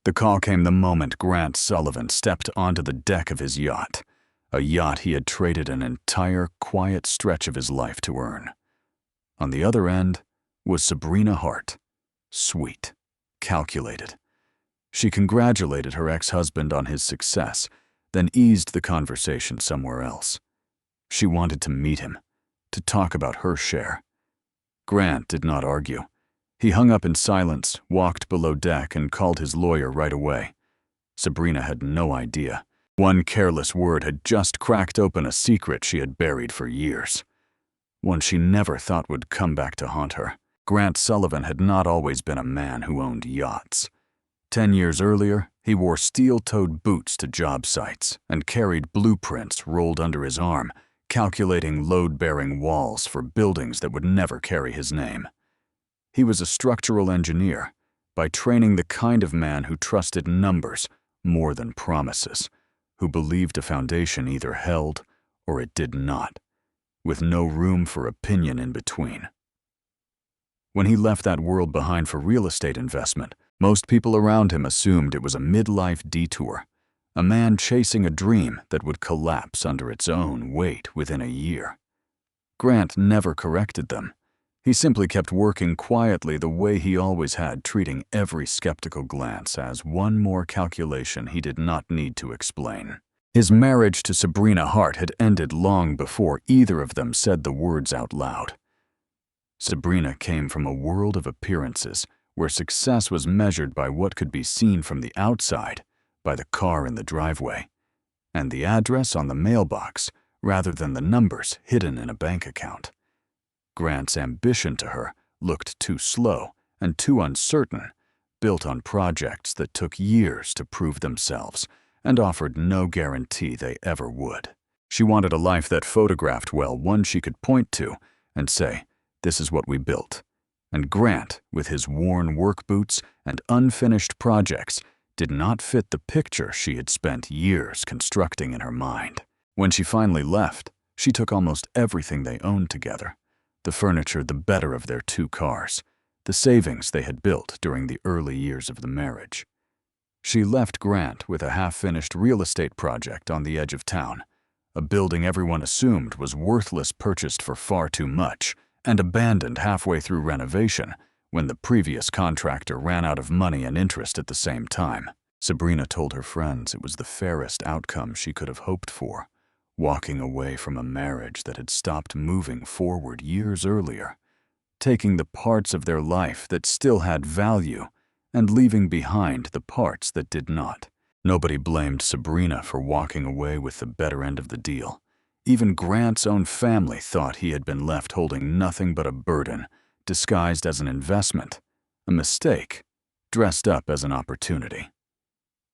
The call came the moment Grant Sullivan stepped onto the deck of his yacht, a yacht he had traded an entire quiet stretch of his life to earn. On the other end was Sabrina Hart, sweet, calculated. She congratulated her ex-husband on his success, then eased the conversation somewhere else. She wanted to meet him, to talk about her share. Grant did not argue. He hung up in silence, walked below deck, and called his lawyer right away. Sabrina had no idea. One careless word had just cracked open a secret she had buried for years. One she never thought would come back to haunt her. Grant Sullivan had not always been a man who owned yachts. 10 years earlier, he wore steel-toed boots to job sites and carried blueprints rolled under his arm, calculating load-bearing walls for buildings that would never carry his name. He was a structural engineer, by training the kind of man who trusted numbers more than promises, who believed a foundation either held or it did not, with no room for opinion in between. When he left that world behind for real estate investment, most people around him assumed it was a midlife detour, a man chasing a dream that would collapse under its own weight within a year. Grant never corrected them. He simply kept working quietly the way he always had, treating every skeptical glance as one more calculation he did not need to explain. His marriage to Sabrina Hart had ended long before either of them said the words out loud. Sabrina came from a world of appearances where success was measured by what could be seen from the outside, by the car in the driveway, and the address on the mailbox rather than the numbers hidden in a bank account. Grant's ambition to her looked too slow and too uncertain, built on projects that took years to prove themselves and offered no guarantee they ever would. She wanted a life that photographed well, one she could point to and say, "This is what we built." And Grant, with his worn work boots and unfinished projects, did not fit the picture she had spent years constructing in her mind. When she finally left, she took almost everything they owned together. The furniture, the better of their 2 cars, the savings they had built during the early years of the marriage. She left Grant with a half-finished real estate project on the edge of town, a building everyone assumed was worthless, purchased for far too much, and abandoned halfway through renovation when the previous contractor ran out of money and interest at the same time. Sabrina told her friends it was the fairest outcome she could have hoped for, walking away from a marriage that had stopped moving forward years earlier, taking the parts of their life that still had value and leaving behind the parts that did not. Nobody blamed Sabrina for walking away with the better end of the deal. Even Grant's own family thought he had been left holding nothing but a burden, disguised as an investment, a mistake, dressed up as an opportunity.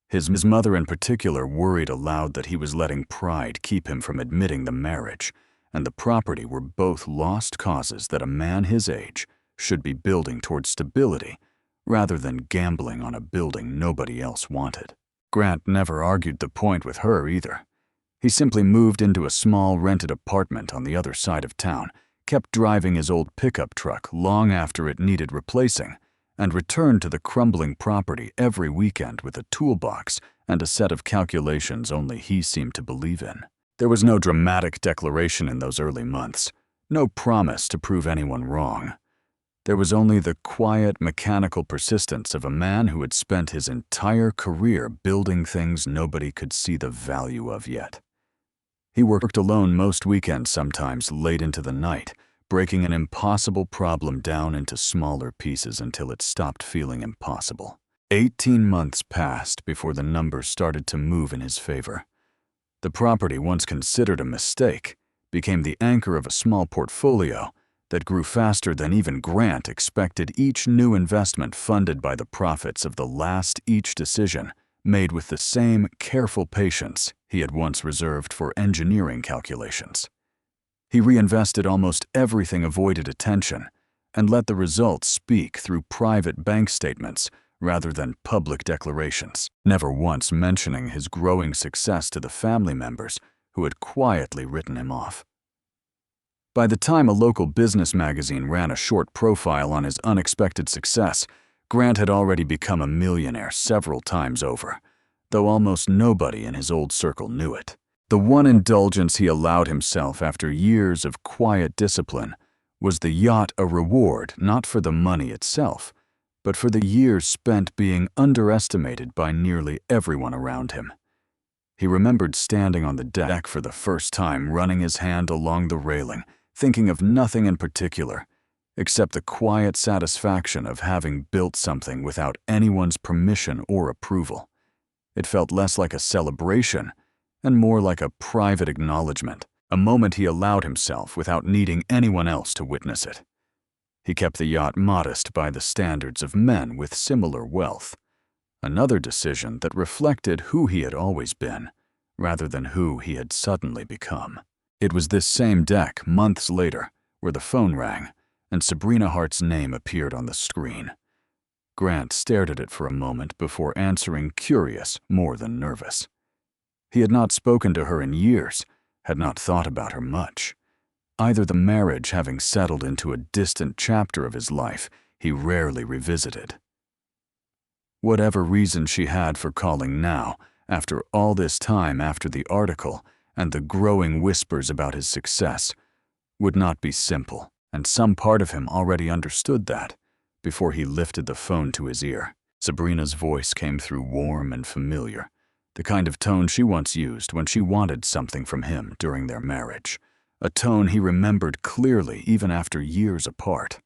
His mother in particular worried aloud that he was letting pride keep him from admitting the marriage and the property were both lost causes that a man his age should be building towards stability rather than gambling on a building nobody else wanted. Grant never argued the point with her either. He simply moved into a small rented apartment on the other side of town, kept driving his old pickup truck long after it needed replacing, and returned to the crumbling property every weekend with a toolbox and a set of calculations only he seemed to believe in. There was no dramatic declaration in those early months, no promise to prove anyone wrong. There was only the quiet, mechanical persistence of a man who had spent his entire career building things nobody could see the value of yet. He worked alone most weekends, sometimes late into the night, breaking an impossible problem down into smaller pieces until it stopped feeling impossible. 18 months passed before the numbers started to move in his favor. The property, once considered a mistake, became the anchor of a small portfolio that grew faster than even Grant expected, each new investment funded by the profits of the last each decision, made with the same careful patience he had once reserved for engineering calculations. He reinvested almost everything avoided attention and let the results speak through private bank statements rather than public declarations, never once mentioning his growing success to the family members who had quietly written him off. By the time a local business magazine ran a short profile on his unexpected success, Grant had already become a millionaire several times over, though almost nobody in his old circle knew it. The one indulgence he allowed himself after years of quiet discipline was the yacht, a reward not for the money itself, but for the years spent being underestimated by nearly everyone around him. He remembered standing on the deck for the first time, running his hand along the railing, thinking of nothing in particular, except the quiet satisfaction of having built something without anyone's permission or approval. It felt less like a celebration and more like a private acknowledgement, a moment he allowed himself without needing anyone else to witness it. He kept the yacht modest by the standards of men with similar wealth, another decision that reflected who he had always been, rather than who he had suddenly become. It was this same deck, months later, where the phone rang, and Sabrina Hart's name appeared on the screen. Grant stared at it for a moment before answering, curious more than nervous. He had not spoken to her in years, had not thought about her much. Either the marriage having settled into a distant chapter of his life he rarely revisited. Whatever reason she had for calling now, after all this time after the article and the growing whispers about his success, would not be simple, and some part of him already understood that before he lifted the phone to his ear. Sabrina's voice came through warm and familiar, the kind of tone she once used when she wanted something from him during their marriage, a tone he remembered clearly even after years apart.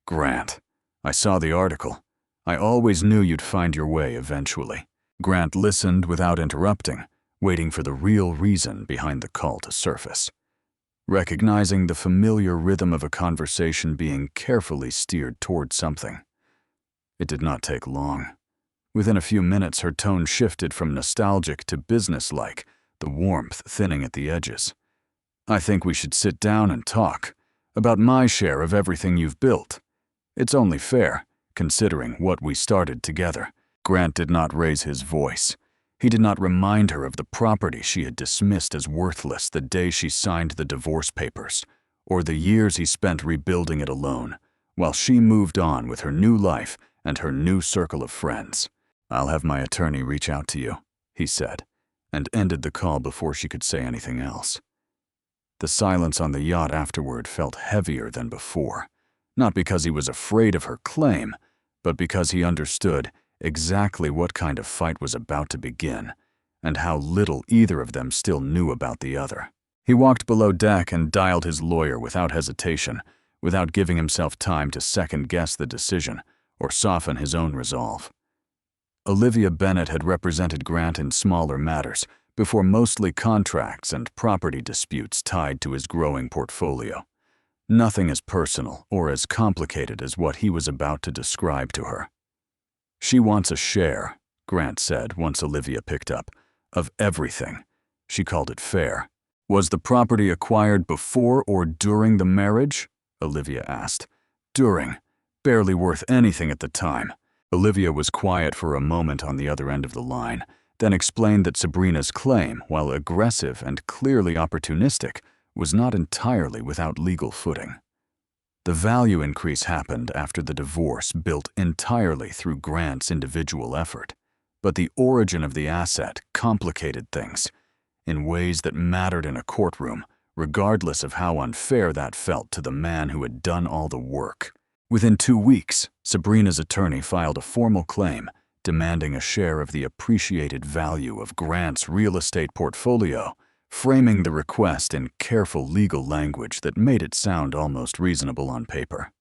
"Grant, I saw the article. I always knew you'd find your way eventually." Grant listened without interrupting, waiting for the real reason behind the call to surface. Recognizing the familiar rhythm of a conversation being carefully steered toward something. It did not take long. Within a few minutes, her tone shifted from nostalgic to businesslike, the warmth thinning at the edges. "I think we should sit down and talk about my share of everything you've built. It's only fair, considering what we started together." Grant did not raise his voice. He did not remind her of the property she had dismissed as worthless the day she signed the divorce papers, or the years he spent rebuilding it alone, while she moved on with her new life and her new circle of friends. "I'll have my attorney reach out to you," he said, and ended the call before she could say anything else. The silence on the yacht afterward felt heavier than before, not because he was afraid of her claim, but because he understood exactly what kind of fight was about to begin, and how little either of them still knew about the other. He walked below deck and dialed his lawyer without hesitation, without giving himself time to second-guess the decision or soften his own resolve. Olivia Bennett had represented Grant in smaller matters before, mostly contracts and property disputes tied to his growing portfolio. Nothing as personal or as complicated as what he was about to describe to her. "She wants a share," Grant said once Olivia picked up, "of everything." She called it fair. "Was the property acquired before or during the marriage?" Olivia asked. "During. Barely worth anything at the time." Olivia was quiet for a moment on the other end of the line, then explained that Sabrina's claim, while aggressive and clearly opportunistic, was not entirely without legal footing. The value increase happened after the divorce, built entirely through Grant's individual effort, but the origin of the asset complicated things in ways that mattered in a courtroom, regardless of how unfair that felt to the man who had done all the work. Within 2 weeks, Sabrina's attorney filed a formal claim demanding a share of the appreciated value of Grant's real estate portfolio, framing the request in careful legal language that made it sound almost reasonable on paper.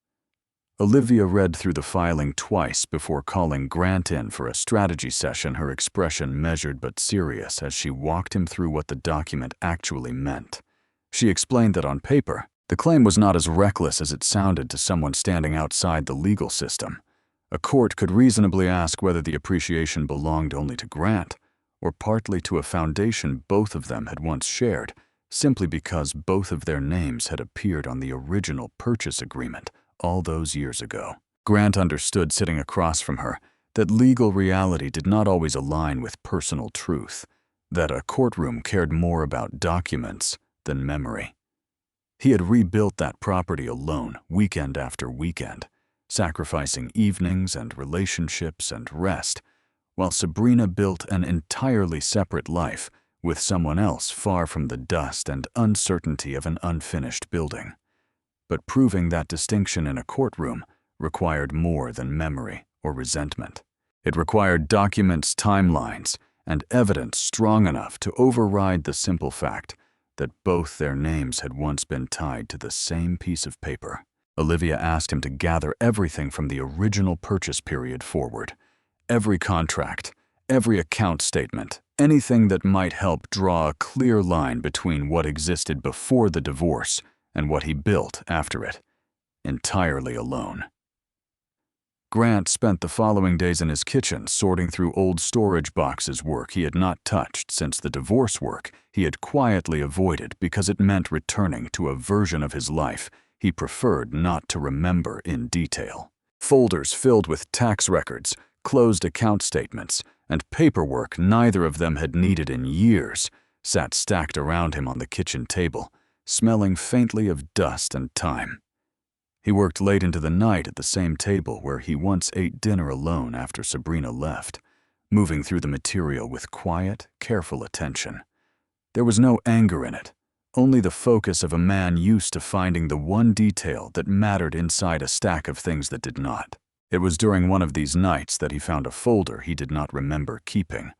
Olivia read through the filing twice before calling Grant in for a strategy session, her expression measured but serious as she walked him through what the document actually meant. She explained that on paper, the claim was not as reckless as it sounded to someone standing outside the legal system. A court could reasonably ask whether the appreciation belonged only to Grant, or partly to a foundation both of them had once shared, simply because both of their names had appeared on the original purchase agreement all those years ago. Grant understood, sitting across from her, that legal reality did not always align with personal truth, that a courtroom cared more about documents than memory. He had rebuilt that property alone, weekend after weekend, sacrificing evenings and relationships and rest, while Sabrina built an entirely separate life with someone else far from the dust and uncertainty of an unfinished building. But proving that distinction in a courtroom required more than memory or resentment. It required documents, timelines, and evidence strong enough to override the simple fact that both their names had once been tied to the same piece of paper. Olivia asked him to gather everything from the original purchase period forward. Every contract, every account statement, anything that might help draw a clear line between what existed before the divorce and what he built after it, entirely alone. Grant spent the following days in his kitchen sorting through old storage boxes, work he had not touched since the divorce work he had quietly avoided because it meant returning to a version of his life he preferred not to remember in detail. Folders filled with tax records, closed account statements, and paperwork neither of them had needed in years sat stacked around him on the kitchen table, smelling faintly of dust and time. He worked late into the night at the same table where he once ate dinner alone after Sabrina left, moving through the material with quiet, careful attention. There was no anger in it, only the focus of a man used to finding the one detail that mattered inside a stack of things that did not. It was during one of these nights that he found a folder he did not remember keeping,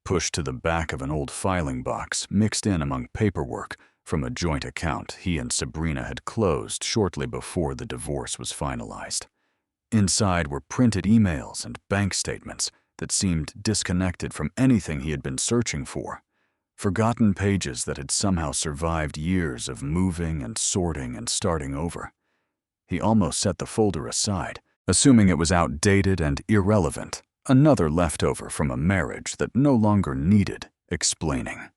pushed to the back of an old filing box, mixed in among paperwork from a joint account he and Sabrina had closed shortly before the divorce was finalized. Inside were printed emails and bank statements that seemed disconnected from anything he had been searching for, forgotten pages that had somehow survived years of moving and sorting and starting over. He almost set the folder aside, assuming it was outdated and irrelevant, another leftover from a marriage that no longer needed explaining.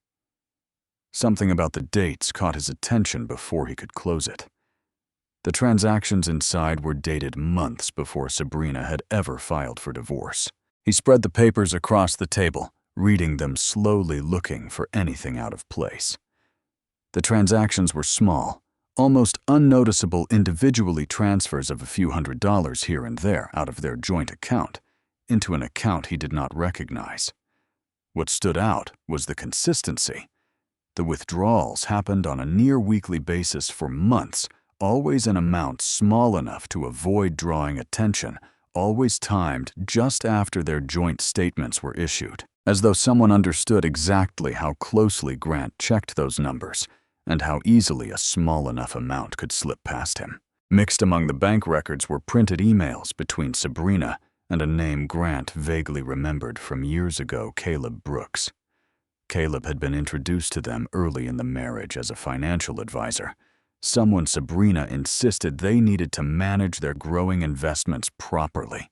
Something about the dates caught his attention before he could close it. The transactions inside were dated months before Sabrina had ever filed for divorce. He spread the papers across the table, reading them slowly, looking for anything out of place. The transactions were small, almost unnoticeable individually transfers of a few $100s here and there out of their joint account into an account he did not recognize. What stood out was the consistency. The withdrawals happened on a near-weekly basis for months, always in amounts small enough to avoid drawing attention, always timed just after their joint statements were issued, as though someone understood exactly how closely Grant checked those numbers and how easily a small enough amount could slip past him. Mixed among the bank records were printed emails between Sabrina and a name Grant vaguely remembered from years ago, Caleb Brooks. Caleb had been introduced to them early in the marriage as a financial advisor, someone Sabrina insisted they needed to manage their growing investments properly,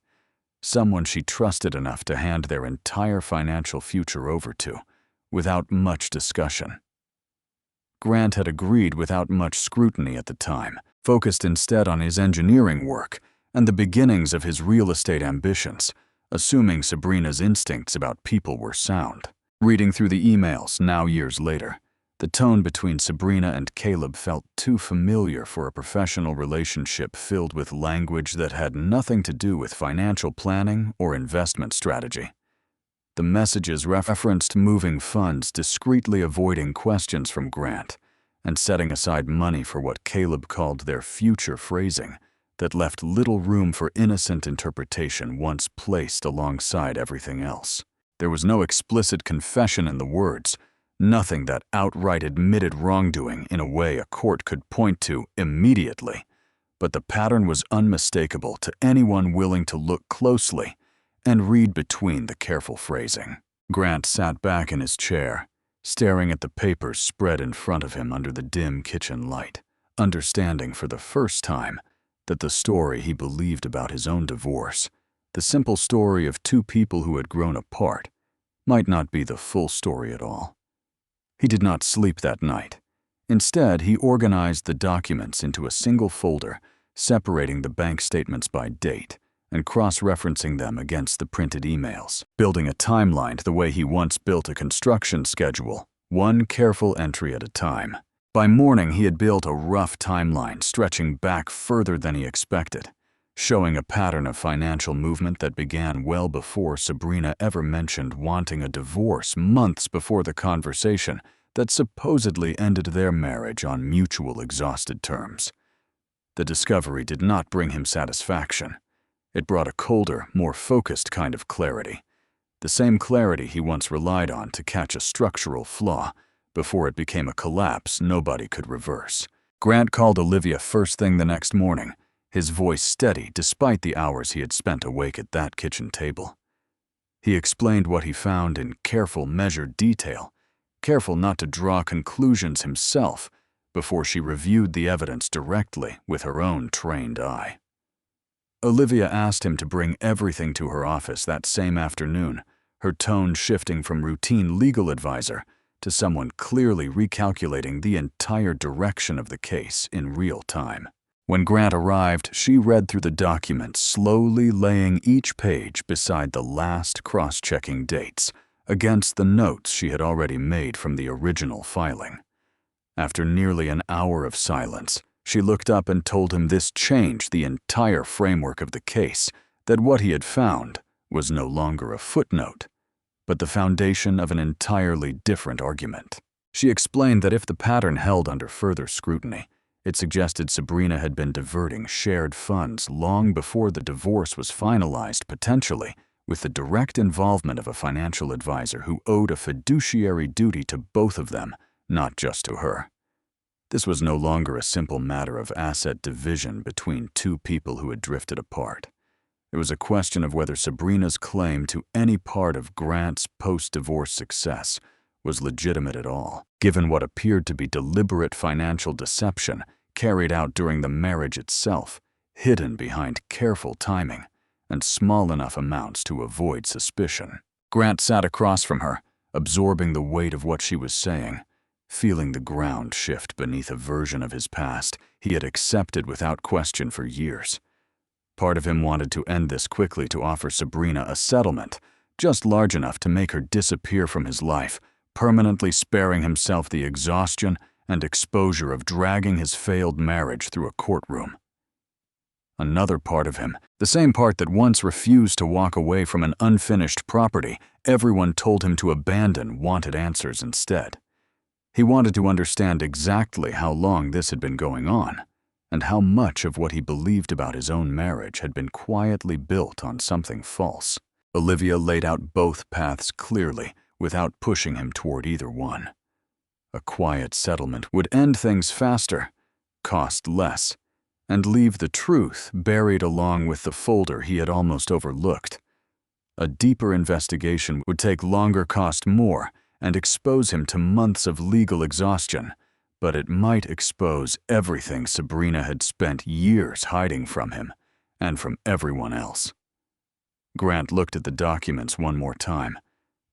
someone she trusted enough to hand their entire financial future over to, without much discussion. Grant had agreed without much scrutiny at the time, focused instead on his engineering work and the beginnings of his real estate ambitions, assuming Sabrina's instincts about people were sound. Reading through the emails now years later, the tone between Sabrina and Caleb felt too familiar for a professional relationship filled with language that had nothing to do with financial planning or investment strategy. The messages referenced moving funds, discreetly avoiding questions from Grant, and setting aside money for what Caleb called their future phrasing that left little room for innocent interpretation once placed alongside everything else. There was no explicit confession in the words, nothing that outright admitted wrongdoing in a way a court could point to immediately, but the pattern was unmistakable to anyone willing to look closely and read between the careful phrasing. Grant sat back in his chair, staring at the papers spread in front of him under the dim kitchen light, understanding for the first time that the story he believed about his own divorce, the simple story of two people who had grown apart, might not be the full story at all. He did not sleep that night. Instead, he organized the documents into a single folder, separating the bank statements by date and cross-referencing them against the printed emails, building a timeline the way he once built a construction schedule, one careful entry at a time. By morning, he had built a rough timeline stretching back further than he expected, showing a pattern of financial movement that began well before Sabrina ever mentioned wanting a divorce months before the conversation that supposedly ended their marriage on mutual exhausted terms. The discovery did not bring him satisfaction. It brought a colder, more focused kind of clarity. The same clarity he once relied on to catch a structural flaw before it became a collapse nobody could reverse. Grant called Olivia first thing the next morning, his voice steady despite the hours he had spent awake at that kitchen table. He explained what he found in careful, measured detail, careful not to draw conclusions himself before she reviewed the evidence directly with her own trained eye. Olivia asked him to bring everything to her office that same afternoon, her tone shifting from routine legal advisor to someone clearly recalculating the entire direction of the case in real time. When Grant arrived, she read through the document, slowly laying each page beside the last, cross-checking dates against the notes she had already made from the original filing. After nearly an hour of silence, she looked up and told him this changed the entire framework of the case, that what he had found was no longer a footnote, but the foundation of an entirely different argument. She explained that if the pattern held under further scrutiny, it suggested Sabrina had been diverting shared funds long before the divorce was finalized, potentially with the direct involvement of a financial advisor who owed a fiduciary duty to both of them, not just to her. This was no longer a simple matter of asset division between two people who had drifted apart. It was a question of whether Sabrina's claim to any part of Grant's post-divorce success was legitimate at all, given what appeared to be deliberate financial deception carried out during the marriage itself, hidden behind careful timing and small enough amounts to avoid suspicion. Grant sat across from her, absorbing the weight of what she was saying, feeling the ground shift beneath a version of his past he had accepted without question for years. Part of him wanted to end this quickly, to offer Sabrina a settlement, just large enough to make her disappear from his life, permanently sparing himself the exhaustion and exposure of dragging his failed marriage through a courtroom. Another part of him, the same part that once refused to walk away from an unfinished property everyone told him to abandon, wanted answers instead. He wanted to understand exactly how long this had been going on, and how much of what he believed about his own marriage had been quietly built on something false. Olivia laid out both paths clearly, without pushing him toward either one. A quiet settlement would end things faster, cost less, and leave the truth buried along with the folder he had almost overlooked. A deeper investigation would take longer, cost more, and expose him to months of legal exhaustion, but it might expose everything Sabrina had spent years hiding from him and from everyone else. Grant looked at the documents one more time.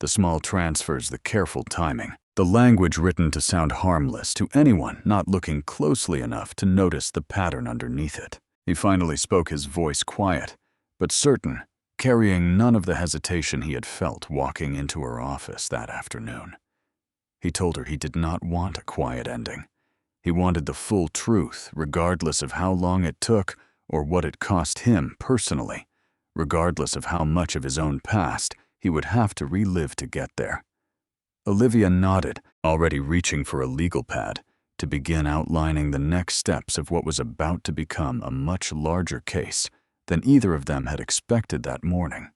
The small transfers, the careful timing, the language written to sound harmless to anyone not looking closely enough to notice the pattern underneath it. He finally spoke, his voice quiet, but certain, carrying none of the hesitation he had felt walking into her office that afternoon. He told her he did not want a quiet ending. He wanted the full truth, regardless of how long it took or what it cost him personally, regardless of how much of his own past he would have to relive to get there. Olivia nodded, already reaching for a legal pad, to begin outlining the next steps of what was about to become a much larger case than either of them had expected that morning.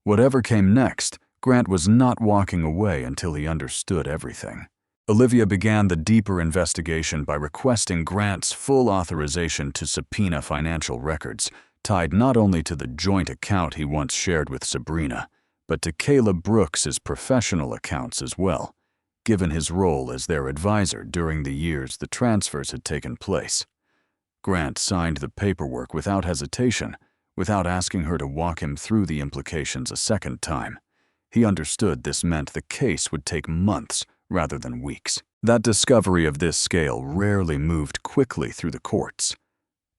Whatever came next, Grant was not walking away until he understood everything. Olivia began the deeper investigation by requesting Grant's full authorization to subpoena financial records, tied not only to the joint account he once shared with Sabrina, but to Caleb Brooks's professional accounts as well, given his role as their advisor during the years the transfers had taken place. Grant signed the paperwork without hesitation, without asking her to walk him through the implications a second time. He understood this meant the case would take months rather than weeks. That discovery of this scale rarely moved quickly through the courts.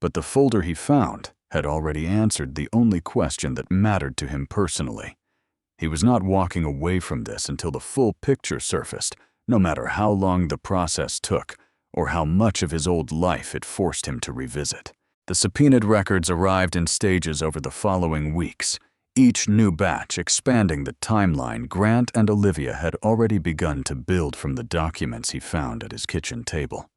But the folder he found had already answered the only question that mattered to him personally. He was not walking away from this until the full picture surfaced, no matter how long the process took or how much of his old life it forced him to revisit. The subpoenaed records arrived in stages over the following weeks, each new batch expanding the timeline Grant and Olivia had already begun to build from the documents he found at his kitchen table.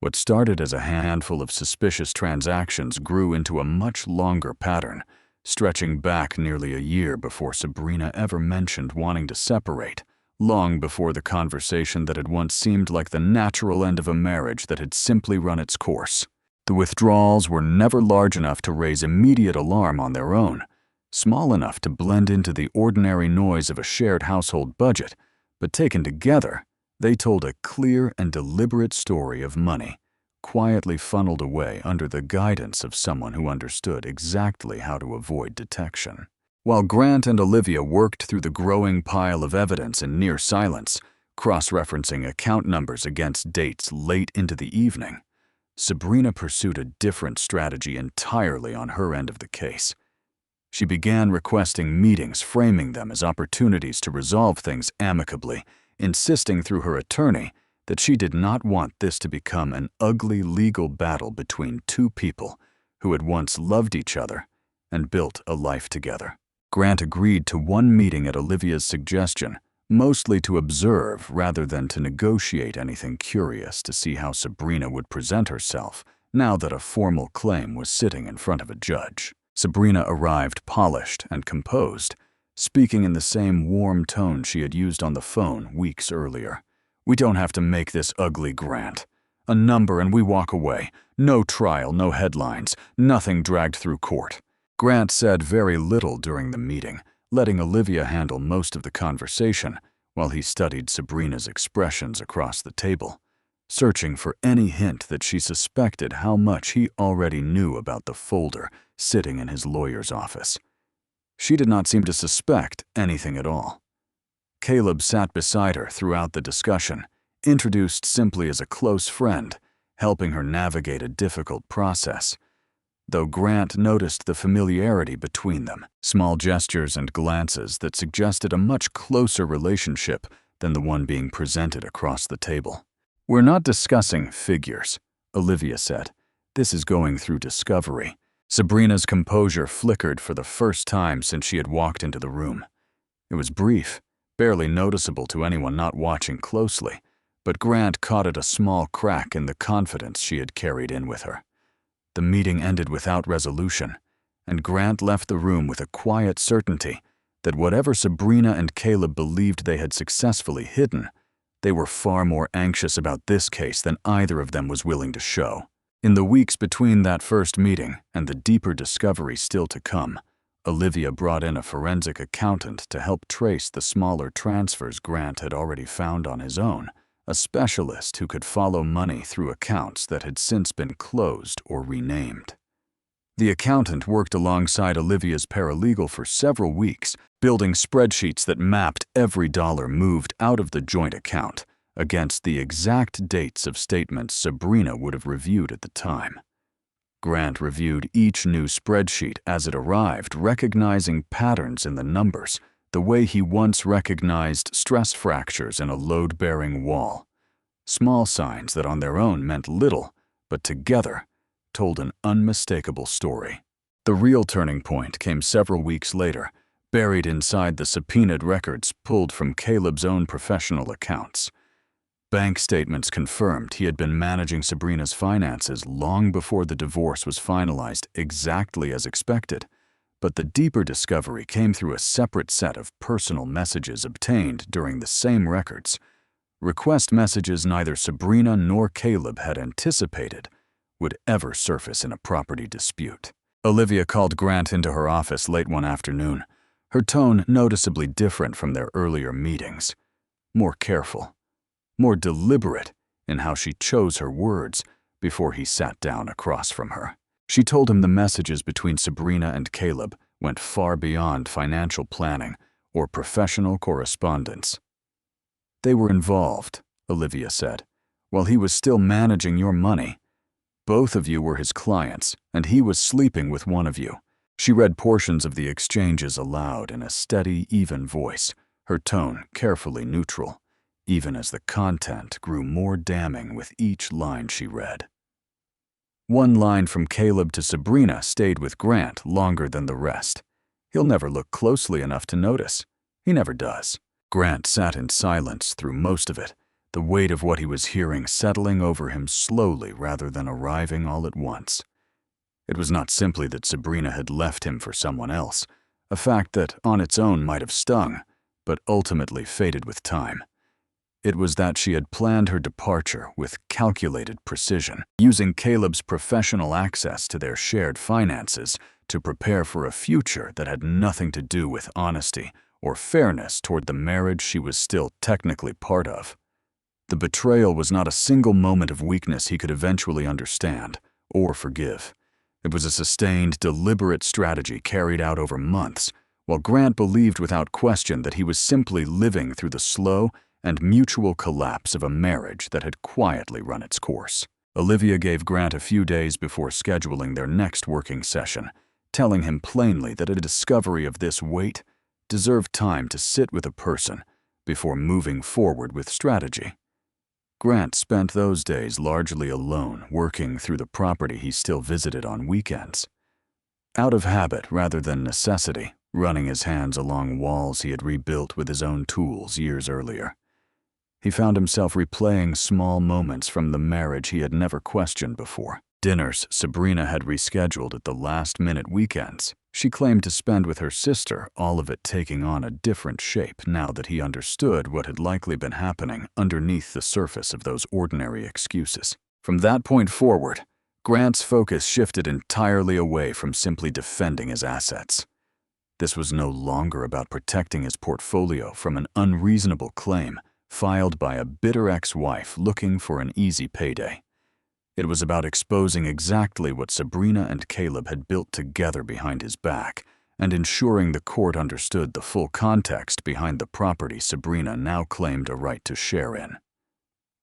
What started as a handful of suspicious transactions grew into a much longer pattern, stretching back nearly a year before Sabrina ever mentioned wanting to separate, long before the conversation that had once seemed like the natural end of a marriage that had simply run its course. The withdrawals were never large enough to raise immediate alarm on their own, small enough to blend into the ordinary noise of a shared household budget, but taken together, they told a clear and deliberate story of money, quietly funneled away under the guidance of someone who understood exactly how to avoid detection. While Grant and Olivia worked through the growing pile of evidence in near silence, cross-referencing account numbers against dates late into the evening, Sabrina pursued a different strategy entirely on her end of the case. She began requesting meetings, framing them as opportunities to resolve things amicably, insisting through her attorney that she did not want this to become an ugly legal battle between two people who had once loved each other and built a life together. Grant agreed to one meeting at Olivia's suggestion, mostly to observe rather than to negotiate anything, curious to see how Sabrina would present herself now that a formal claim was sitting in front of a judge. Sabrina arrived polished and composed, speaking in the same warm tone she had used on the phone weeks earlier. "We don't have to make this ugly, Grant. A number and we walk away. No trial, no headlines, nothing dragged through court." Grant said very little during the meeting, letting Olivia handle most of the conversation while he studied Sabrina's expressions across the table, searching for any hint that she suspected how much he already knew about the folder sitting in his lawyer's office. She did not seem to suspect anything at all. Caleb sat beside her throughout the discussion, introduced simply as a close friend, helping her navigate a difficult process. Though Grant noticed the familiarity between them, small gestures and glances that suggested a much closer relationship than the one being presented across the table. "We're not discussing figures," Olivia said. "This is going through discovery." Sabrina's composure flickered for the first time since she had walked into the room. It was brief, barely noticeable to anyone not watching closely, but Grant caught at a small crack in the confidence she had carried in with her. The meeting ended without resolution, and Grant left the room with a quiet certainty that whatever Sabrina and Caleb believed they had successfully hidden, they were far more anxious about this case than either of them was willing to show. In the weeks between that first meeting and the deeper discovery still to come, Olivia brought in a forensic accountant to help trace the smaller transfers Grant had already found on his own, a specialist who could follow money through accounts that had since been closed or renamed. The accountant worked alongside Olivia's paralegal for several weeks, building spreadsheets that mapped every dollar moved out of the joint account against the exact dates of statements Sabrina would have reviewed at the time. Grant reviewed each new spreadsheet as it arrived, recognizing patterns in the numbers, the way he once recognized stress fractures in a load-bearing wall. Small signs that on their own meant little, but together told an unmistakable story. The real turning point came several weeks later, buried inside the subpoenaed records pulled from Caleb's own professional accounts. Bank statements confirmed he had been managing Sabrina's finances long before the divorce was finalized exactly as expected. But the deeper discovery came through a separate set of personal messages obtained during the same records. Request messages neither Sabrina nor Caleb had anticipated would ever surface in a property dispute. Olivia called Grant into her office late one afternoon, her tone noticeably different from their earlier meetings. More careful, more deliberate in how she chose her words before he sat down across from her. She told him the messages between Sabrina and Caleb went far beyond financial planning or professional correspondence. "They were involved," Olivia said, "while he was still managing your money. Both of you were his clients, and he was sleeping with one of you." She read portions of the exchanges aloud in a steady, even voice, her tone carefully neutral, even as the content grew more damning with each line she read. One line from Caleb to Sabrina stayed with Grant longer than the rest. He'll never look closely enough to notice. He never does. Grant sat in silence through most of it, the weight of what he was hearing settling over him slowly rather than arriving all at once. It was not simply that Sabrina had left him for someone else, a fact that on its own might have stung, but ultimately faded with time. It was that she had planned her departure with calculated precision, using Caleb's professional access to their shared finances to prepare for a future that had nothing to do with honesty or fairness toward the marriage she was still technically part of. The betrayal was not a single moment of weakness he could eventually understand or forgive. It was a sustained, deliberate strategy carried out over months, while Grant believed without question that he was simply living through the slow and mutual collapse of a marriage that had quietly run its course. Olivia gave Grant a few days before scheduling their next working session, telling him plainly that a discovery of this weight deserved time to sit with a person before moving forward with strategy. Grant spent those days largely alone, working through the property he still visited on weekends. Out of habit rather than necessity, running his hands along walls he had rebuilt with his own tools years earlier. He found himself replaying small moments from the marriage he had never questioned before. Dinners Sabrina had rescheduled at the last-minute weekends. She claimed to spend with her sister, all of it taking on a different shape now that he understood what had likely been happening underneath the surface of those ordinary excuses. From that point forward, Grant's focus shifted entirely away from simply defending his assets. This was no longer about protecting his portfolio from an unreasonable claim filed by a bitter ex-wife looking for an easy payday. It was about exposing exactly what Sabrina and Caleb had built together behind his back and ensuring the court understood the full context behind the property Sabrina now claimed a right to share in.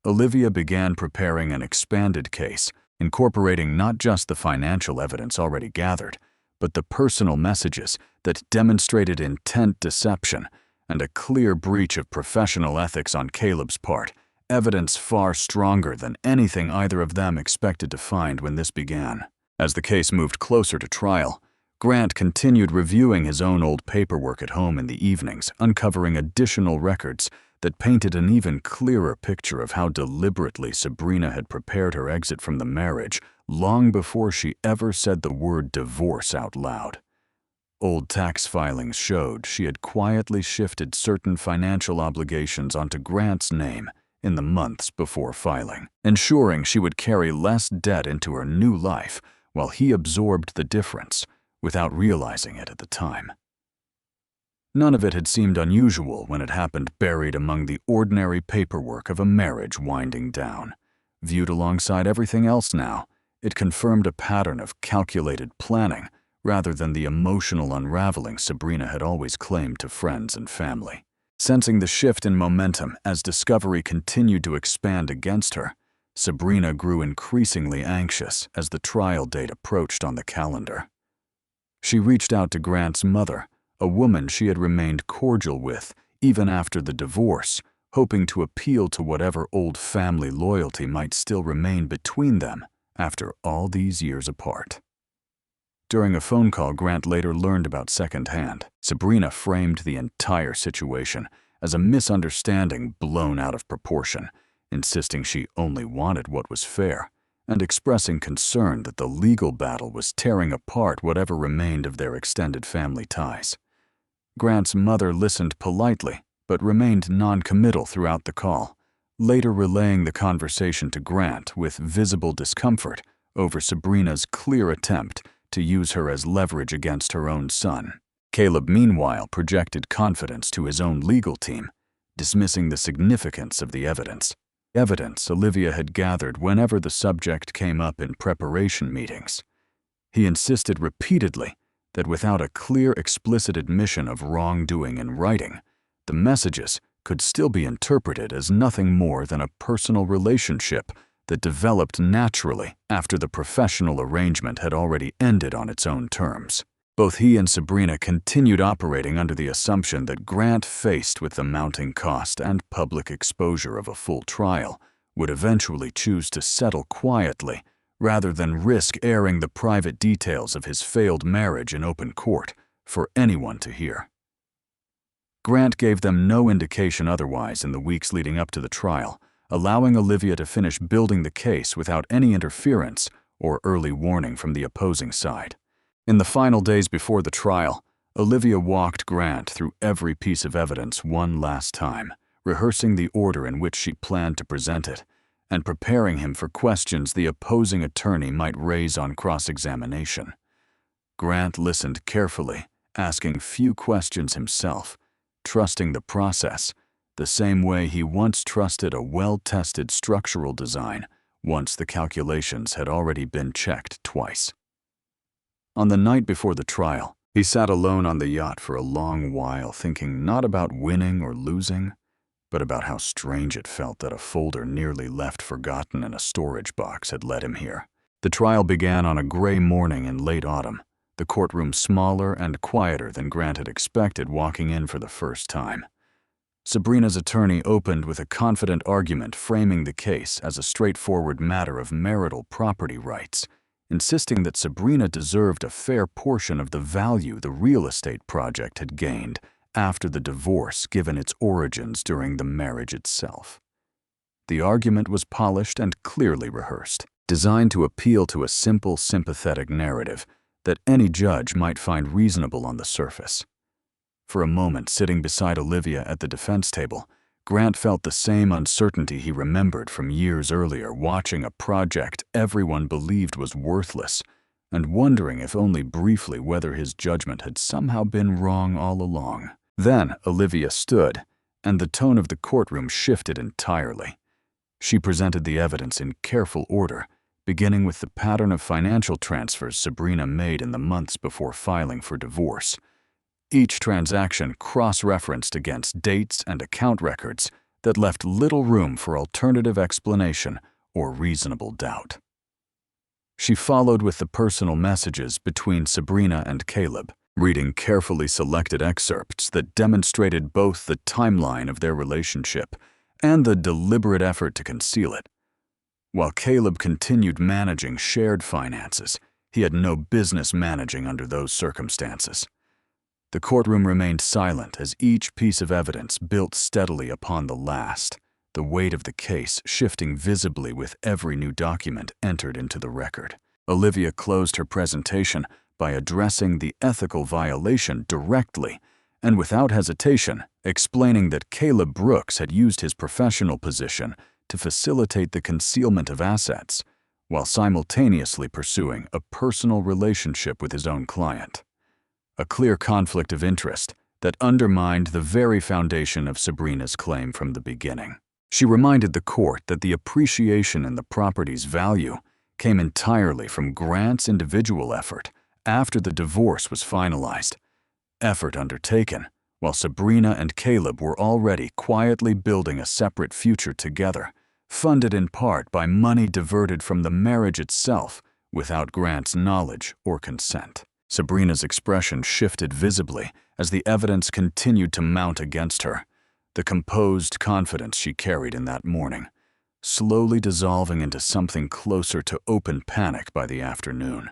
Olivia began preparing an expanded case, incorporating not just the financial evidence already gathered, but the personal messages that demonstrated intent deception and a clear breach of professional ethics on Caleb's part, evidence far stronger than anything either of them expected to find when this began. As the case moved closer to trial, Grant continued reviewing his own old paperwork at home in the evenings, uncovering additional records that painted an even clearer picture of how deliberately Sabrina had prepared her exit from the marriage long before she ever said the word divorce out loud. Old tax filings showed she had quietly shifted certain financial obligations onto Grant's name in the months before filing, ensuring she would carry less debt into her new life while he absorbed the difference without realizing it at the time. None of it had seemed unusual when it happened buried among the ordinary paperwork of a marriage winding down. Viewed alongside everything else now, it confirmed a pattern of calculated planning rather than the emotional unraveling Sabrina had always claimed to friends and family. Sensing the shift in momentum as discovery continued to expand against her, Sabrina grew increasingly anxious as the trial date approached on the calendar. She reached out to Grant's mother, a woman she had remained cordial with even after the divorce, hoping to appeal to whatever old family loyalty might still remain between them after all these years apart. During a phone call Grant later learned about secondhand, Sabrina framed the entire situation as a misunderstanding blown out of proportion, insisting she only wanted what was fair, and expressing concern that the legal battle was tearing apart whatever remained of their extended family ties. Grant's mother listened politely, but remained non-committal throughout the call, later relaying the conversation to Grant with visible discomfort over Sabrina's clear attempt to use her as leverage against her own son. Caleb, meanwhile, projected confidence to his own legal team, dismissing the significance of the evidence. Evidence Olivia had gathered whenever the subject came up in preparation meetings. He insisted repeatedly that without a clear, explicit admission of wrongdoing in writing, the messages could still be interpreted as nothing more than a personal relationship that developed naturally after the professional arrangement had already ended on its own terms. Both he and Sabrina continued operating under the assumption that Grant, faced with the mounting cost and public exposure of a full trial, would eventually choose to settle quietly rather than risk airing the private details of his failed marriage in open court for anyone to hear. Grant gave them no indication otherwise in the weeks leading up to the trial, allowing Olivia to finish building the case without any interference or early warning from the opposing side. In the final days before the trial, Olivia walked Grant through every piece of evidence one last time, rehearsing the order in which she planned to present it, and preparing him for questions the opposing attorney might raise on cross-examination. Grant listened carefully, asking few questions himself, trusting the process, the same way he once trusted a well-tested structural design once the calculations had already been checked twice. On the night before the trial, he sat alone on the yacht for a long while, thinking not about winning or losing, but about how strange it felt that a folder nearly left forgotten in a storage box had led him here. The trial began on a gray morning in late autumn, the courtroom smaller and quieter than Grant had expected walking in for the first time. Sabrina's attorney opened with a confident argument framing the case as a straightforward matter of marital property rights, insisting that Sabrina deserved a fair portion of the value the real estate project had gained after the divorce, given its origins during the marriage itself. The argument was polished and clearly rehearsed, designed to appeal to a simple, sympathetic narrative that any judge might find reasonable on the surface. For a moment, sitting beside Olivia at the defense table, Grant felt the same uncertainty he remembered from years earlier, watching a project everyone believed was worthless and wondering if only briefly whether his judgment had somehow been wrong all along. Then Olivia stood, and the tone of the courtroom shifted entirely. She presented the evidence in careful order, beginning with the pattern of financial transfers Sabrina made in the months before filing for divorce. Each transaction cross-referenced against dates and account records that left little room for alternative explanation or reasonable doubt. She followed with the personal messages between Sabrina and Caleb, reading carefully selected excerpts that demonstrated both the timeline of their relationship and the deliberate effort to conceal it. While Caleb continued managing shared finances, he had no business managing under those circumstances. The courtroom remained silent as each piece of evidence built steadily upon the last, the weight of the case shifting visibly with every new document entered into the record. Olivia closed her presentation by addressing the ethical violation directly and without hesitation, explaining that Caleb Brooks had used his professional position to facilitate the concealment of assets, while simultaneously pursuing a personal relationship with his own client. A clear conflict of interest that undermined the very foundation of Sabrina's claim from the beginning. She reminded the court that the appreciation in the property's value came entirely from Grant's individual effort after the divorce was finalized, effort undertaken while Sabrina and Caleb were already quietly building a separate future together, funded in part by money diverted from the marriage itself without Grant's knowledge or consent. Sabrina's expression shifted visibly as the evidence continued to mount against her, the composed confidence she carried in that morning, slowly dissolving into something closer to open panic by the afternoon.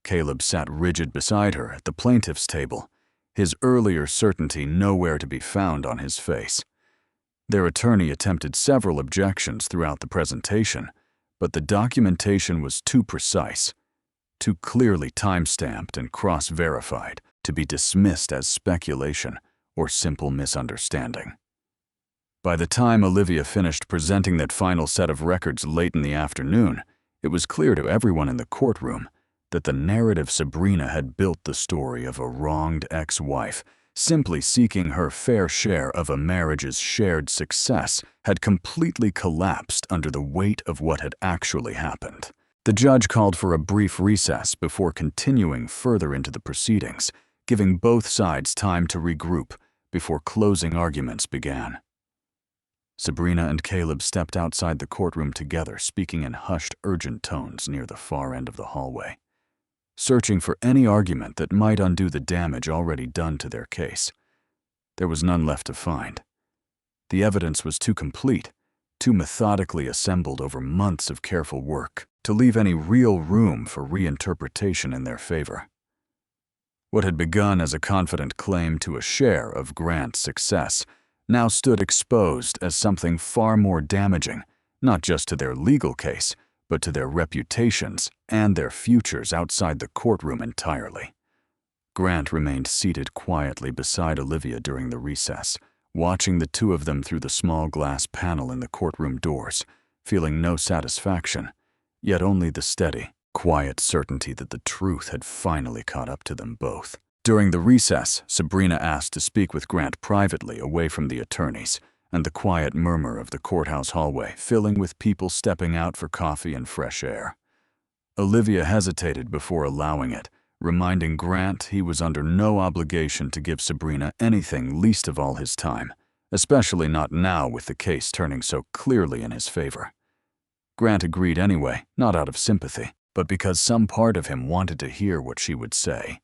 Caleb sat rigid beside her at the plaintiff's table, his earlier certainty nowhere to be found on his face. Their attorney attempted several objections throughout the presentation, but the documentation was too precise, too clearly time-stamped and cross-verified to be dismissed as speculation or simple misunderstanding. By the time Olivia finished presenting that final set of records late in the afternoon, it was clear to everyone in the courtroom that the narrative Sabrina had built the story of a wronged ex-wife simply seeking her fair share of a marriage's shared success had completely collapsed under the weight of what had actually happened. The judge called for a brief recess before continuing further into the proceedings, giving both sides time to regroup before closing arguments began. Sabrina and Caleb stepped outside the courtroom together, speaking in hushed, urgent tones near the far end of the hallway, searching for any argument that might undo the damage already done to their case. There was none left to find. The evidence was too complete, too methodically assembled over months of careful work. to leave any real room for reinterpretation in their favor. What had begun as a confident claim to a share of Grant's success now stood exposed as something far more damaging, not just to their legal case, but to their reputations and their futures outside the courtroom entirely. Grant remained seated quietly beside Olivia during the recess, watching the two of them through the small glass panel in the courtroom doors, feeling no satisfaction, yet only the steady, quiet certainty that the truth had finally caught up to them both. During the recess, Sabrina asked to speak with Grant privately away from the attorneys and the quiet murmur of the courthouse hallway filling with people stepping out for coffee and fresh air. Olivia hesitated before allowing it, reminding Grant he was under no obligation to give Sabrina anything, least of all his time, especially not now with the case turning so clearly in his favor. Grant agreed anyway, not out of sympathy, but because some part of him wanted to hear what she would say,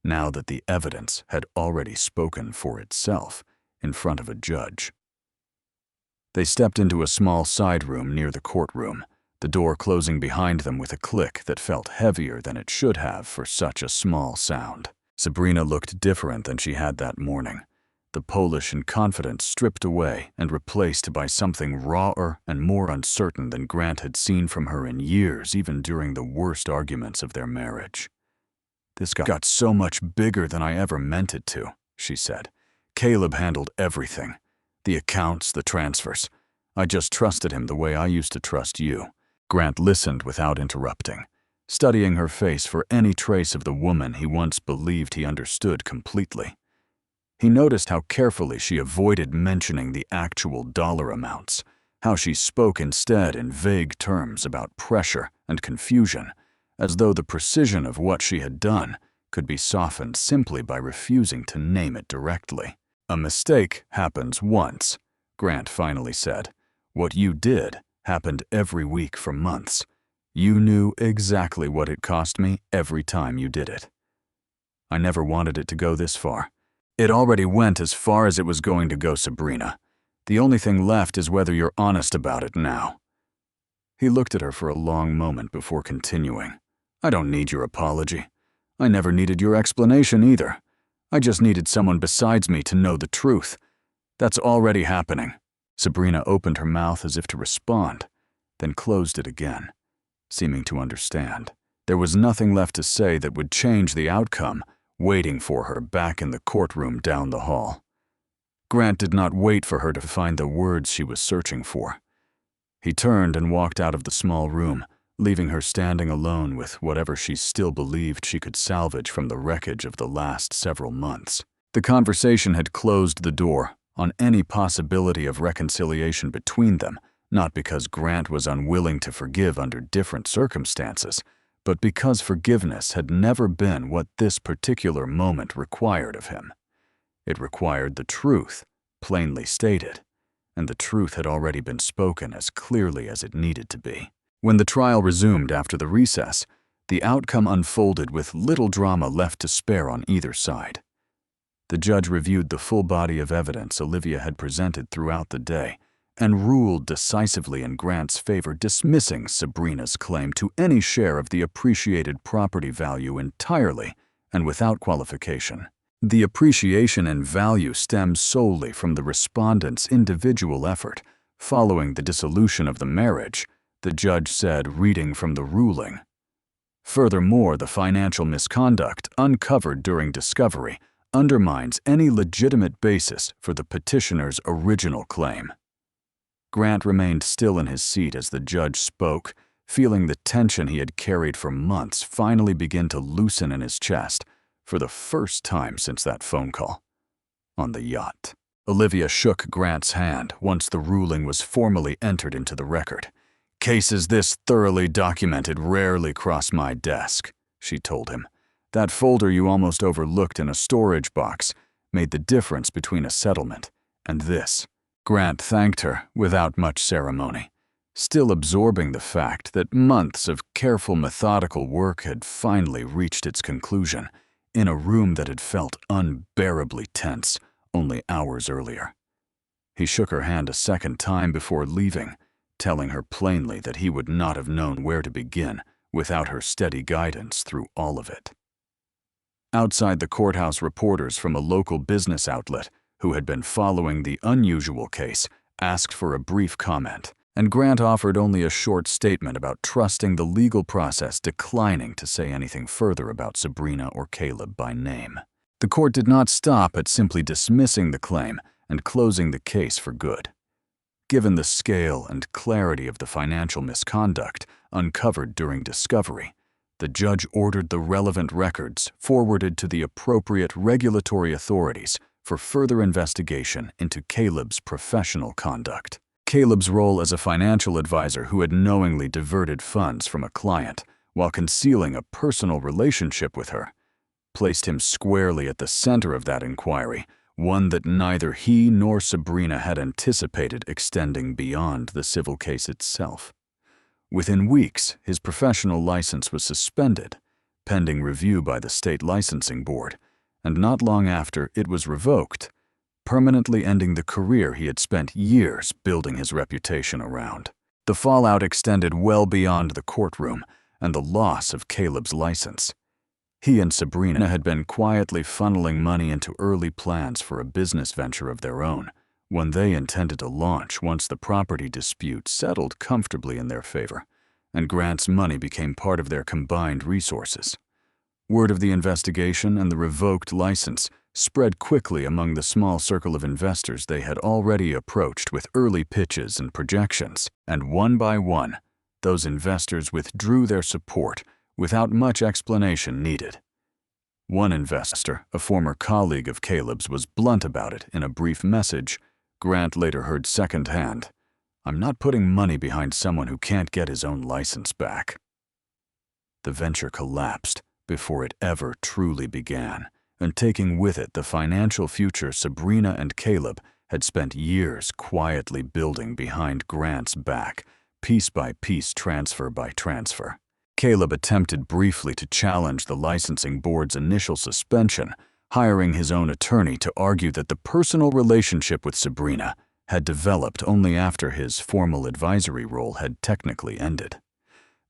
now that the evidence had already spoken for itself in front of a judge. They stepped into a small side room near the courtroom, the door closing behind them with a click that felt heavier than it should have for such a small sound. Sabrina looked different than she had that morning, the polish and confidence stripped away and replaced by something rawer and more uncertain than Grant had seen from her in years, even during the worst arguments of their marriage. "This got so much bigger than I ever meant it to," she said. "Caleb handled everything. The accounts, the transfers. I just trusted him the way I used to trust you." Grant listened without interrupting, studying her face for any trace of the woman he once believed he understood completely. He noticed how carefully she avoided mentioning the actual dollar amounts, how she spoke instead in vague terms about pressure and confusion, as though the precision of what she had done could be softened simply by refusing to name it directly. "A mistake happens once," Grant finally said. "What you did happened every week for months. You knew exactly what it cost me every time you did it. I never wanted it to go this far. It already went as far as it was going to go, Sabrina. The only thing left is whether you're honest about it now." He looked at her for a long moment before continuing. "I don't need your apology. I never needed your explanation either. I just needed someone besides me to know the truth. That's already happening." Sabrina opened her mouth as if to respond, then closed it again, seeming to understand. There was nothing left to say that would change the outcome, waiting for her back in the courtroom down the hall. Grant did not wait for her to find the words she was searching for. He turned and walked out of the small room, leaving her standing alone with whatever she still believed she could salvage from the wreckage of the last several months. The conversation had closed the door on any possibility of reconciliation between them, not because Grant was unwilling to forgive under different circumstances, but because forgiveness had never been what this particular moment required of him. It required the truth, plainly stated, and the truth had already been spoken as clearly as it needed to be. When the trial resumed after the recess, the outcome unfolded with little drama left to spare on either side. The judge reviewed the full body of evidence Olivia had presented throughout the day and ruled decisively in Grant's favor, dismissing Sabrina's claim to any share of the appreciated property value entirely and without qualification. The appreciation and value stemmed solely from the respondent's individual effort. Following the dissolution of the marriage, the judge said, reading from the ruling, "Furthermore, the financial misconduct uncovered during discovery undermines any legitimate basis for the petitioner's original claim." Grant remained still in his seat as the judge spoke, feeling the tension he had carried for months finally begin to loosen in his chest for the first time since that phone call on the yacht. Olivia shook Grant's hand once the ruling was formally entered into the record. "Cases this thoroughly documented rarely cross my desk," she told him. "That folder you almost overlooked in a storage box made the difference between a settlement and this." Grant thanked her without much ceremony, still absorbing the fact that months of careful, methodical work had finally reached its conclusion in a room that had felt unbearably tense only hours earlier. He shook her hand a second time before leaving, telling her plainly that he would not have known where to begin without her steady guidance through all of it. Outside the courthouse, reporters from a local business outlet who had been following the unusual case asked for a brief comment, and Grant offered only a short statement about trusting the legal process, declining to say anything further about Sabrina or Caleb by name. The court did not stop at simply dismissing the claim and closing the case for good. Given the scale and clarity of the financial misconduct uncovered during discovery, the judge ordered the relevant records forwarded to the appropriate regulatory authorities for further investigation into Caleb's professional conduct. Caleb's role as a financial advisor who had knowingly diverted funds from a client while concealing a personal relationship with her placed him squarely at the center of that inquiry, one that neither he nor Sabrina had anticipated extending beyond the civil case itself. Within weeks, his professional license was suspended, pending review by the state licensing board, and not long after it was revoked, permanently ending the career he had spent years building his reputation around. The fallout extended well beyond the courtroom and the loss of Caleb's license. He and Sabrina had been quietly funneling money into early plans for a business venture of their own, one they intended to launch once the property dispute settled comfortably in their favor, and Grant's money became part of their combined resources. Word of the investigation and the revoked license spread quickly among the small circle of investors they had already approached with early pitches and projections, and one by one, those investors withdrew their support without much explanation needed. One investor, a former colleague of Caleb's, was blunt about it in a brief message Grant later heard secondhand. "I'm not putting money behind someone who can't get his own license back." The venture collapsed before it ever truly began, and taking with it the financial future Sabrina and Caleb had spent years quietly building behind Grant's back, piece by piece, transfer by transfer. Caleb attempted briefly to challenge the licensing board's initial suspension, hiring his own attorney to argue that the personal relationship with Sabrina had developed only after his formal advisory role had technically ended.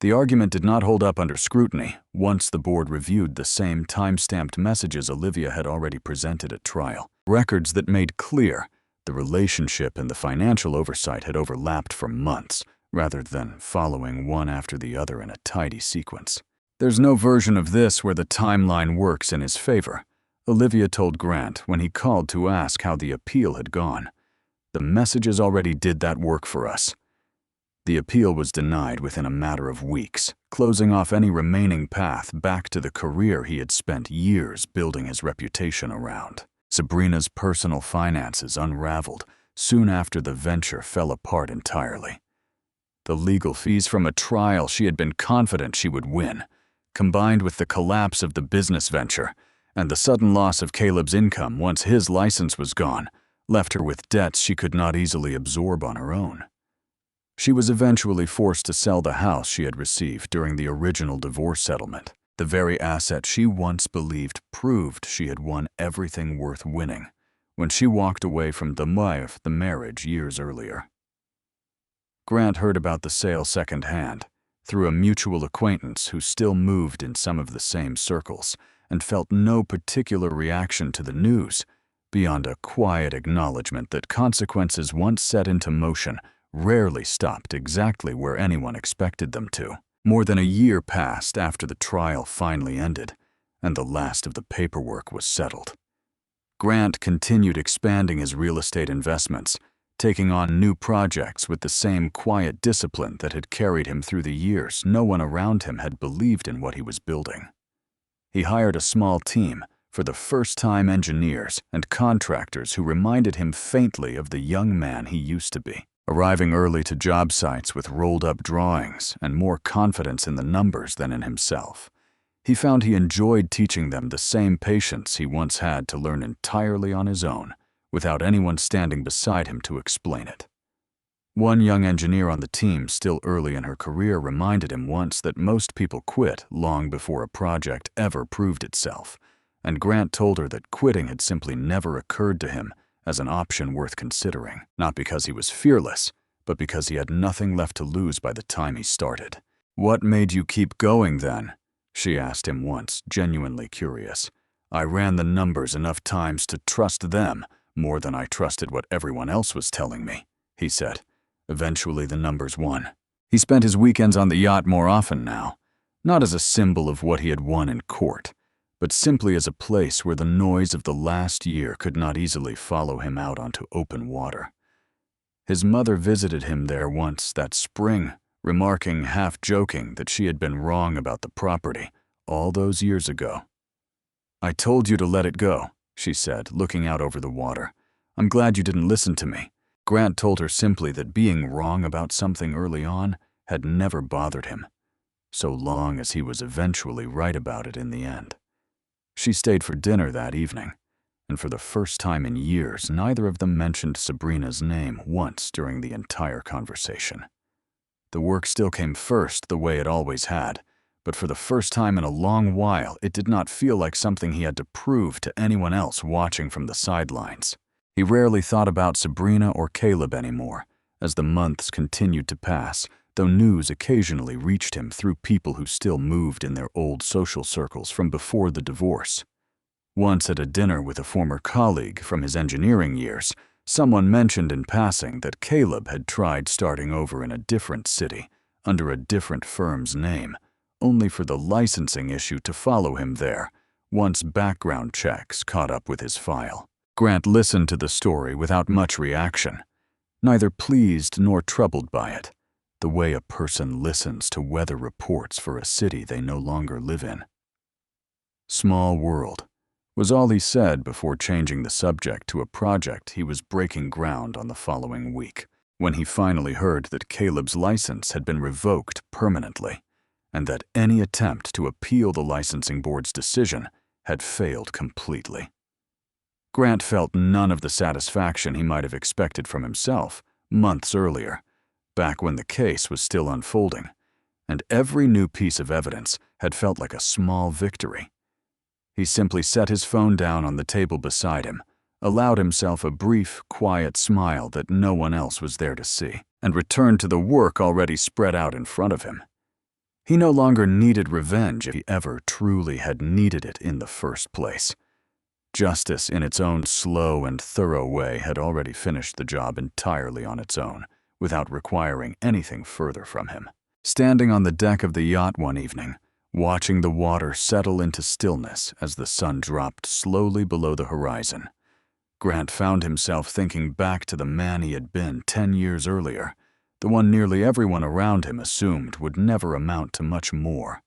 The argument did not hold up under scrutiny once the board reviewed the same time-stamped messages Olivia had already presented at trial, records that made clear the relationship and the financial oversight had overlapped for months, rather than following one after the other in a tidy sequence. "There's no version of this where the timeline works in his favor," Olivia told Grant when he called to ask how the appeal had gone. "The messages already did that work for us." The appeal was denied within a matter of weeks, closing off any remaining path back to the career he had spent years building his reputation around. Sabrina's personal finances unraveled soon after the venture fell apart entirely. The legal fees from a trial she had been confident she would win, combined with the collapse of the business venture and the sudden loss of Caleb's income once his license was gone, left her with debts she could not easily absorb on her own. She was eventually forced to sell the house she had received during the original divorce settlement, the very asset she once believed proved she had won everything worth winning, when she walked away from the marriage years earlier. Grant heard about the sale secondhand, through a mutual acquaintance who still moved in some of the same circles, and felt no particular reaction to the news, beyond a quiet acknowledgement that consequences once set into motion rarely stopped exactly where anyone expected them to. More than a year passed after the trial finally ended, and the last of the paperwork was settled. Grant continued expanding his real estate investments, taking on new projects with the same quiet discipline that had carried him through the years no one around him had believed in what he was building. He hired a small team, for the first-time engineers and contractors who reminded him faintly of the young man he used to be, arriving early to job sites with rolled-up drawings and more confidence in the numbers than in himself. He found he enjoyed teaching them the same patience he once had to learn entirely on his own, without anyone standing beside him to explain it. One young engineer on the team, still early in her career, reminded him once that most people quit long before a project ever proved itself, and Grant told her that quitting had simply never occurred to him as an option worth considering, not because he was fearless, but because he had nothing left to lose by the time he started. "What made you keep going then?" she asked him once, genuinely curious. "I ran the numbers enough times to trust them more than I trusted what everyone else was telling me," he said. Eventually the numbers won. He spent his weekends on the yacht more often now, not as a symbol of what he had won in court, but simply as a place where the noise of the last year could not easily follow him out onto open water. His mother visited him there once that spring, remarking, half-joking, that she had been wrong about the property all those years ago. "I told you to let it go," she said, looking out over the water. "I'm glad you didn't listen to me." Grant told her simply that being wrong about something early on had never bothered him, so long as he was eventually right about it in the end. She stayed for dinner that evening, and for the first time in years, neither of them mentioned Sabrina's name once during the entire conversation. The work still came first, the way it always had, but for the first time in a long while, it did not feel like something he had to prove to anyone else watching from the sidelines. He rarely thought about Sabrina or Caleb anymore, as the months continued to pass, though news occasionally reached him through people who still moved in their old social circles from before the divorce. Once at a dinner with a former colleague from his engineering years, someone mentioned in passing that Caleb had tried starting over in a different city, under a different firm's name, only for the licensing issue to follow him there, once background checks caught up with his file. Grant listened to the story without much reaction, neither pleased nor troubled by it, the way a person listens to weather reports for a city they no longer live in. "Small world," was all he said before changing the subject to a project he was breaking ground on the following week, when he finally heard that Caleb's license had been revoked permanently, and that any attempt to appeal the licensing board's decision had failed completely. Grant felt none of the satisfaction he might have expected from himself months earlier, back when the case was still unfolding, and every new piece of evidence had felt like a small victory. He simply set his phone down on the table beside him, allowed himself a brief, quiet smile that no one else was there to see, and returned to the work already spread out in front of him. He no longer needed revenge if he ever truly had needed it in the first place. Justice, in its own slow and thorough way, had already finished the job entirely on its own, without requiring anything further from him. Standing on the deck of the yacht one evening, watching the water settle into stillness as the sun dropped slowly below the horizon, Grant found himself thinking back to the man he had been 10 years earlier, the one nearly everyone around him assumed would never amount to much more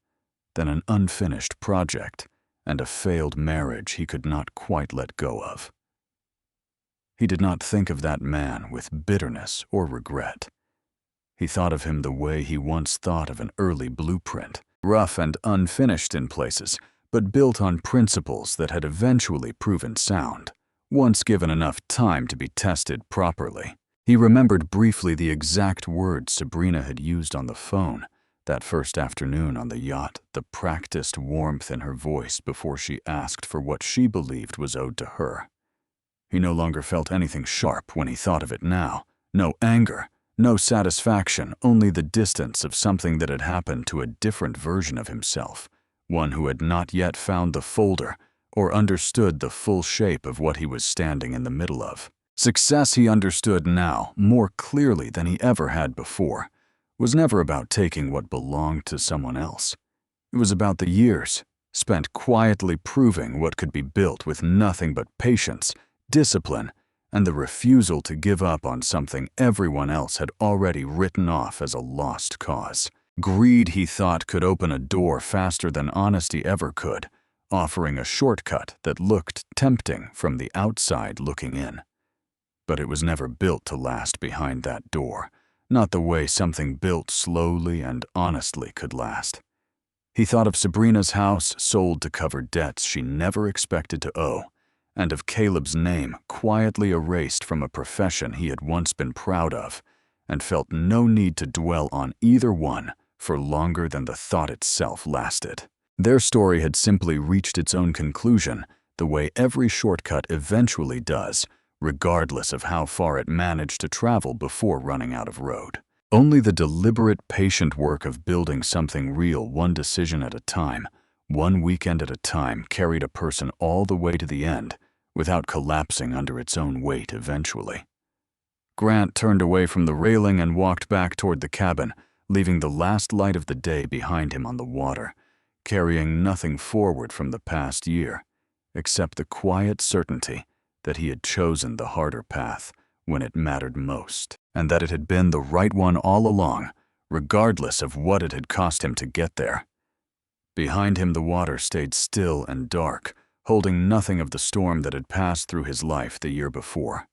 than an unfinished project and a failed marriage he could not quite let go of. He did not think of that man with bitterness or regret. He thought of him the way he once thought of an early blueprint, rough and unfinished in places, but built on principles that had eventually proven sound, once given enough time to be tested properly. He remembered briefly the exact words Sabrina had used on the phone that first afternoon on the yacht, the practiced warmth in her voice before she asked for what she believed was owed to her. He no longer felt anything sharp when he thought of it now. No anger, no satisfaction, only the distance of something that had happened to a different version of himself, one who had not yet found the folder or understood the full shape of what he was standing in the middle of. Success, he understood now more clearly than he ever had before, was never about taking what belonged to someone else. It was about the years spent quietly proving what could be built with nothing but patience, discipline, and the refusal to give up on something everyone else had already written off as a lost cause. Greed, he thought, could open a door faster than honesty ever could, offering a shortcut that looked tempting from the outside looking in. But it was never built to last behind that door, not the way something built slowly and honestly could last. He thought of Sabrina's house sold to cover debts she never expected to owe, and of Caleb's name quietly erased from a profession he had once been proud of, and felt no need to dwell on either one for longer than the thought itself lasted. Their story had simply reached its own conclusion, the way every shortcut eventually does, regardless of how far it managed to travel before running out of road. Only the deliberate, patient work of building something real, one decision at a time, one weekend at a time, carried a person all the way to the end without collapsing under its own weight eventually. Grant turned away from the railing and walked back toward the cabin, leaving the last light of the day behind him on the water, carrying nothing forward from the past year, except the quiet certainty that he had chosen the harder path when it mattered most, and that it had been the right one all along, regardless of what it had cost him to get there. Behind him, the water stayed still and dark, holding nothing of the storm that had passed through his life the year before.